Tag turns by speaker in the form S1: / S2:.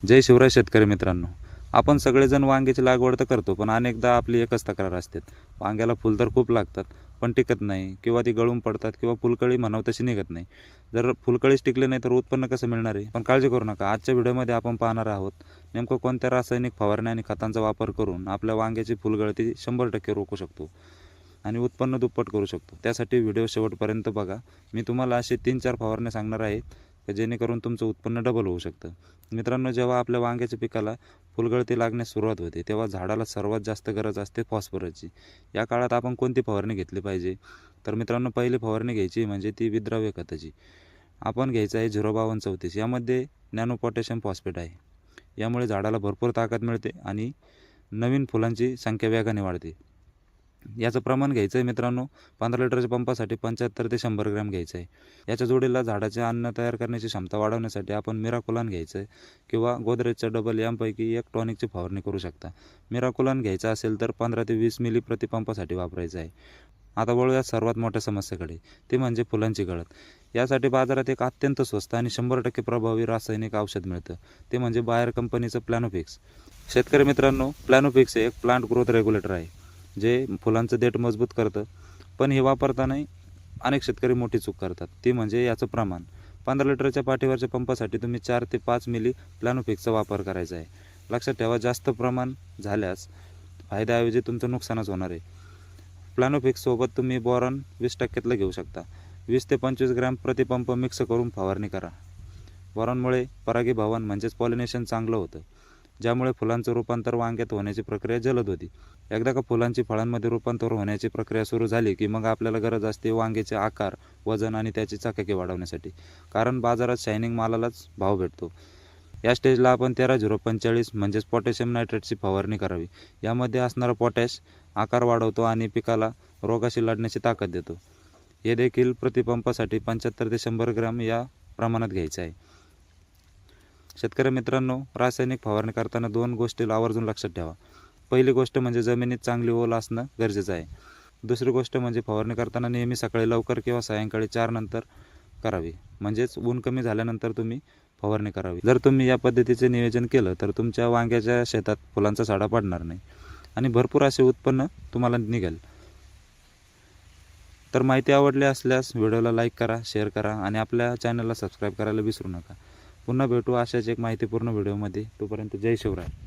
S1: जय शिवराय शेतकरी मित्रांनो. आपण सगळेजण वांग्याची लागवड तर करतो, पण अनेकदा आपली एकच तक्रार असते. वांग्याला फुल तर खूप लागतात, पण टिकत नाही किंवा ती गळून पडतात किंवा फुलकळी म्हणावं तशी निघत नाही. जर फुलकळीच टिकली नाही तर उत्पन्न कसं मिळणार आहे? पण काळजी करू नका. आजच्या व्हिडिओमध्ये आपण पाहणार आहोत नेमकं कोणत्या रासायनिक फवारण्या आणि खतांचा वापर करून आपल्या वांग्याची फुलगळती 100% रोखू शकतो आणि उत्पन्न दुप्पट करू शकतो. त्यासाठी व्हिडिओ शेवटपर्यंत बघा. मी तुम्हाला असे 3-4 फवारण्या सांगणार आहे की जेणेकरून तुमचं उत्पन्न डबल होऊ शकतं. मित्रांनो, जेव्हा आपल्या वांग्याच्या पिकाला फुलगळती लागण्यास सुरुवात होते तेव्हा झाडाला सर्वात जास्त गरज असते फॉस्फरसची. या काळात आपण कोणती फवारणी घेतली पाहिजे? तर मित्रांनो, पहिली फवारणी घ्यायची म्हणजे ती विद्राव्य खताची. आपण घ्यायचं आहे 05234. यामध्ये नॅनो पोटॅशियम फॉस्फेट आहे. यामुळे झाडाला भरपूर ताकद मिळते आणि नवीन फुलांची संख्या वेगाने वाढते. याचं प्रमाण घ्यायचं आहे मित्रांनो, 15 लिटरच्या पंपासाठी 75 ते 100 ग्रॅम घ्यायचं आहे. याच्या जोडीला झाडाचे अन्न तयार करण्याची क्षमता वाढवण्यासाठी आपण मिराकुलान घ्यायचं आहे किंवा गोदरेजच्या डबल यांपैकी एक टॉनिकची फवारणी करू शकता. मिराकुलान घ्यायचं असेल तर 15 ते 20 मिली प्रतिपंपासाठी वापरायचं आहे. आता वळूया सर्वात मोठ्या समस्येकडे, ते म्हणजे फुलांची गळत. यासाठी बाजारात एक अत्यंत स्वस्त आणि 100% प्रभावी रासायनिक औषध मिळतं, ते म्हणजे बायर कंपनीचं प्लॅनोफिक्स. शेतकरी मित्रांनो, प्लॅनोफिक्स हे एक प्लांट ग्रोथ रेग्युलेटर आहे, जे फुलांचं देठ मजबूत करतं. पण हे वापरताना अनेक शेतकरी मोठी चूक करतात, ती म्हणजे याचं प्रमाण. 15 लिटरच्या पाठीवरच्या पंपासाठी तुम्ही 4 ते 5 मिली प्लॅनोफिक्सचा वापर करायचा आहे. लक्षात ठेवा, जास्त प्रमाण झाल्यास फायद्याऐवजी तुमचं नुकसानच होणार आहे. प्लॅनोफिक्ससोबत तुम्ही बोरॉन 20%तलं घेऊ शकता. 20 ते 25 ग्रॅम प्रतिपंप मिक्स करून फवारणी करा. बोरॉनमुळे परागीभवन म्हणजेच पॉलिनेशन चांगलं होतं, ज्यामुळे फुलांचं रूपांतर वांग्यात होण्याची प्रक्रिया जलद होती. एकदा का फुलांची फळांमध्ये रूपांतर होण्याची प्रक्रिया सुरू झाली की मग आपल्याला गरज असते वांग्याचे आकार, वजन आणि त्याची चकाकी वाढवण्यासाठी, कारण बाजारात शायनिंग मालालाच भाव भेटतो. या स्टेजला आपण 13-045 म्हणजेच पोटॅशियम नायट्रेटची फवारणी करावी. यामध्ये असणारा पोटॅश आकार वाढवतो आणि पिकाला रोगाशी लढण्याची ताकद देतो. हे देखील प्रतिपंपासाठी 75 ते 100 ग्रॅम या प्रमाणात घ्यायचं आहे. शेतकरी मित्रांनो, रासायनिक फवारणी करताना 2 गोष्टी आवर्जून लक्षात ठेवा. पहिली गोष्ट म्हणजे जमिनीत चांगली ओल असणं गरजेचं आहे. दुसरी गोष्ट म्हणजे फवारणी करताना नेहमी सकाळी लवकर किंवा सायंकाळी 4 नंतर करावी, म्हणजेच ऊन कमी झाल्यानंतर तुम्ही फवारणी करावी. जर तुम्ही या पद्धतीचे नियोजन केलं तर तुमच्या वांग्याच्या शेतात फुलांचा साडा पडणार नाही आणि भरपूर असे उत्पन्न तुम्हाला निघेल. तर माहिती आवडली असल्यास व्हिडिओला लाईक करा, शेअर करा आणि आपल्या चॅनलला सबस्क्राईब करायला विसरू नका. पुन्हा भेटू अशाच एक माहितीपूर्ण व्हिडिओमध्ये. तोपर्यंत जय शिवराय.